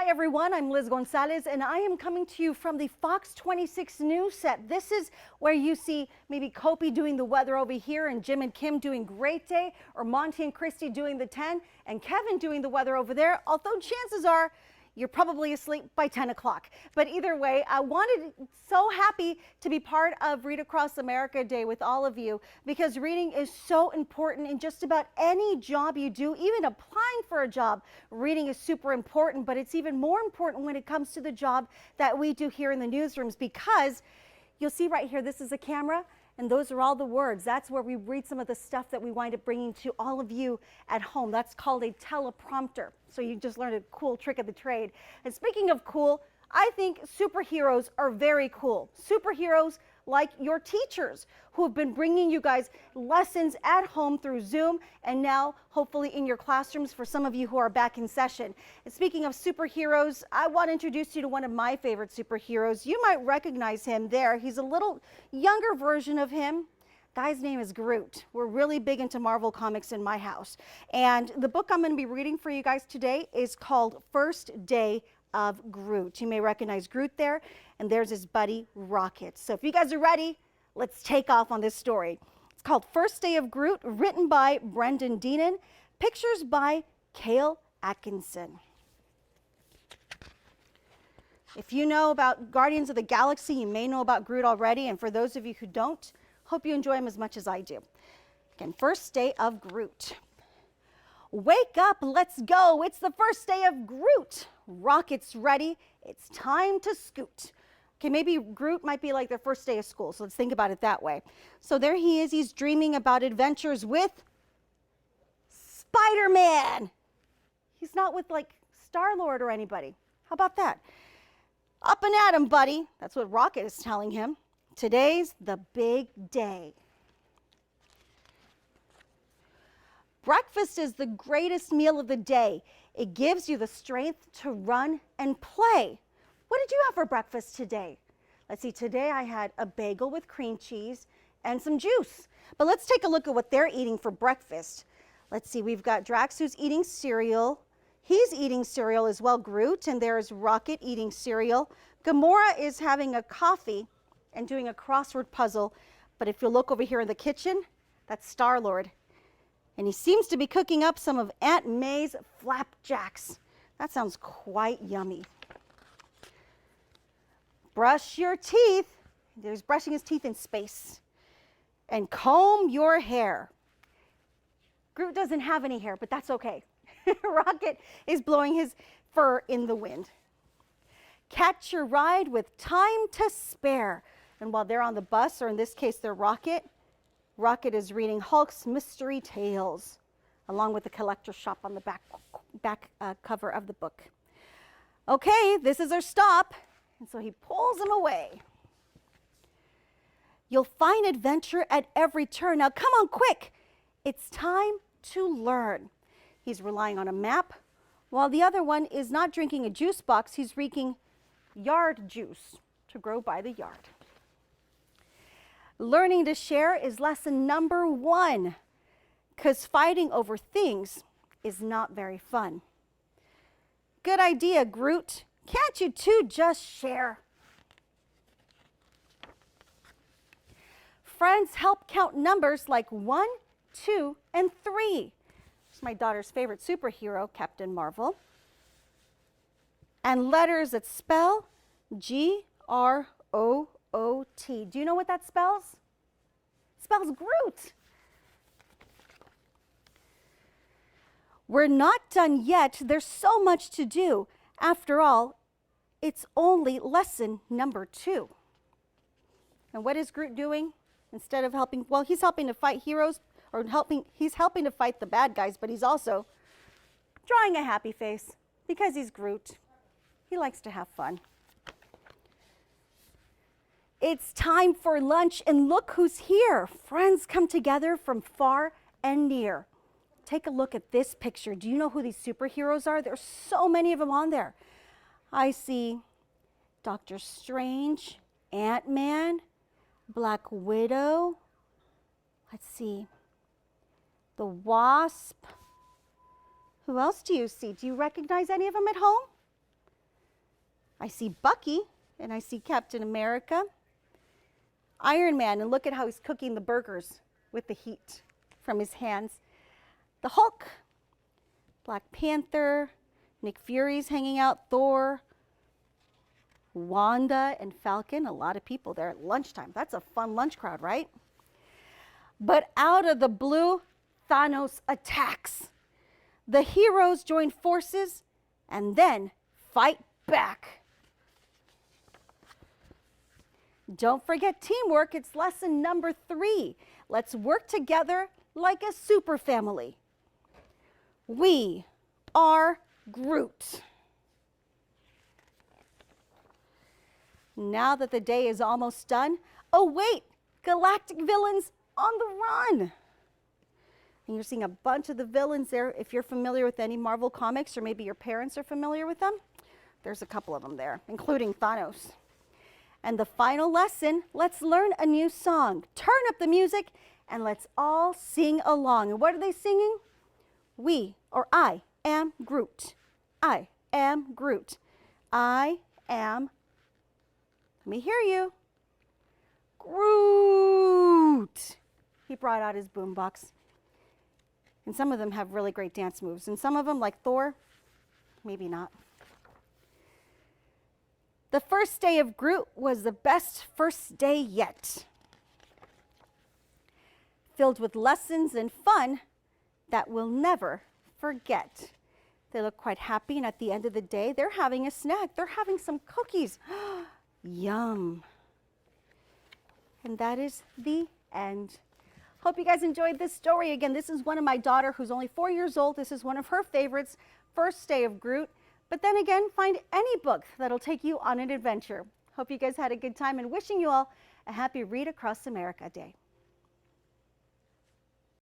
Hi everyone, I'm Liz Gonzalez and I am coming to you from the Fox 26 news set. This is where you see maybe Kopi doing the weather over here and Jim and Kim doing great day, or Monty and Christy doing the 10 and Kevin doing the weather over there, although chances are you're probably asleep by 10 o'clock. But either way, so happy to be part of Read Across America Day with all of you, because reading is so important in just about any job you do. Even applying for a job, reading is super important, but it's even more important when it comes to the job that we do here in the newsrooms, because you'll see right here, this is a camera. And those are all the words. That's where we read some of the stuff that we wind up bringing to all of you at home. That's called a teleprompter. So you just learned a cool trick of the trade. And speaking of cool, I think superheroes are very cool. Superheroes like your teachers who have been bringing you guys lessons at home through Zoom and now hopefully in your classrooms for some of you who are back in session. And speaking of superheroes, I want to introduce you to one of my favorite superheroes. You might recognize him there. He's a little younger version of him. Guy's name is Groot. We're really big into Marvel comics in my house. And the book I'm going to be reading for you guys today is called First Day of Groot. You may recognize Groot there, and there's his buddy Rocket. So if you guys are ready, let's take off on this story. It's called First Day of Groot, written by Brendan Deenan, pictures by Cale Atkinson. If you know about Guardians of the Galaxy, you may know about Groot already, and for those of you who don't, hope you enjoy him as much as I do. Again, First Day of Groot. Wake up, let's go. It's the first day of Groot. Rocket's ready. It's time to scoot. Okay, maybe Groot might be like their first day of school, so let's think about it that way. So there he is. He's dreaming about adventures with Spider-Man. He's not with like Star-Lord or anybody. How about that? Up and at him, buddy. That's what Rocket is telling him. Today's the big day. Breakfast is the greatest meal of the day. It gives you the strength to run and play. What did you have for breakfast today? Let's see, today I had a bagel with cream cheese and some juice. But let's take a look at what they're eating for breakfast. Let's see, we've got Drax who's eating cereal. He's eating cereal as well, Groot, and there's Rocket eating cereal. Gamora is having a coffee and doing a crossword puzzle. But if you look over here in the kitchen, that's Star-Lord. And he seems to be cooking up some of Aunt May's flapjacks. That sounds quite yummy. Brush your teeth. There's brushing his teeth in space. And comb your hair. Groot doesn't have any hair, but that's okay. Rocket is blowing his fur in the wind. Catch your ride with time to spare. And while they're on the bus, or in this case, they're Rocket is reading Hulk's Mystery Tales, along with the collector's shop on the back cover of the book. Okay, this is our stop. And so he pulls him away. You'll find adventure at every turn. Now come on, quick. It's time to learn. He's relying on a map, while the other one is not drinking a juice box. He's drinking yard juice to grow by the yard. Learning to share is lesson number 1, because fighting over things is not very fun. Good idea, Groot. Can't you two just share? Friends help count numbers like 1, 2, and 3. It's my daughter's favorite superhero, Captain Marvel. And letters that spell Groot. Do you know what that spells? It spells Groot. We're not done yet. There's so much to do. After all, it's only lesson number 2. And what is Groot doing? Instead of helping, well, he's helping to fight heroes, or he's helping to fight the bad guys, but he's also drawing a happy face because he's Groot. He likes to have fun. It's time for lunch, and look who's here. Friends come together from far and near. Take a look at this picture. Do you know who these superheroes are? There's so many of them on there. I see Doctor Strange, Ant-Man, Black Widow. Let's see. The Wasp. Who else do you see? Do you recognize any of them at home? I see Bucky, and I see Captain America. Iron Man, and look at how he's cooking the burgers with the heat from his hands. The Hulk, Black Panther, Nick Fury's hanging out, Thor, Wanda and Falcon, a lot of people there at lunchtime. That's a fun lunch crowd, right? But out of the blue, Thanos attacks. The heroes join forces and then fight back. Don't forget teamwork. It's lesson number 3. Let's work together like a super family. We are Groot. Now that the day is almost done, oh wait, galactic villains on the run. And you're seeing a bunch of the villains there. If you're familiar with any Marvel comics, or maybe your parents are familiar with them, there's a couple of them there, including Thanos. And the final lesson, let's learn a new song. Turn up the music and let's all sing along. And what are they singing? I am Groot. I am Groot. I am, let me hear you, Groot. He brought out his boombox. And some of them have really great dance moves. And some of them, like Thor, maybe not. The first day of Groot was the best first day yet. Filled with lessons and fun that we'll never forget. They look quite happy, and at the end of the day, they're having a snack. They're having some cookies. Yum. And that is the end. Hope you guys enjoyed this story. Again, this is one of my daughter who's only 4 years old. This is one of her favorites, First Day of Groot. But then again, find any book that'll take you on an adventure. Hope you guys had a good time, and wishing you all a happy Read Across America Day.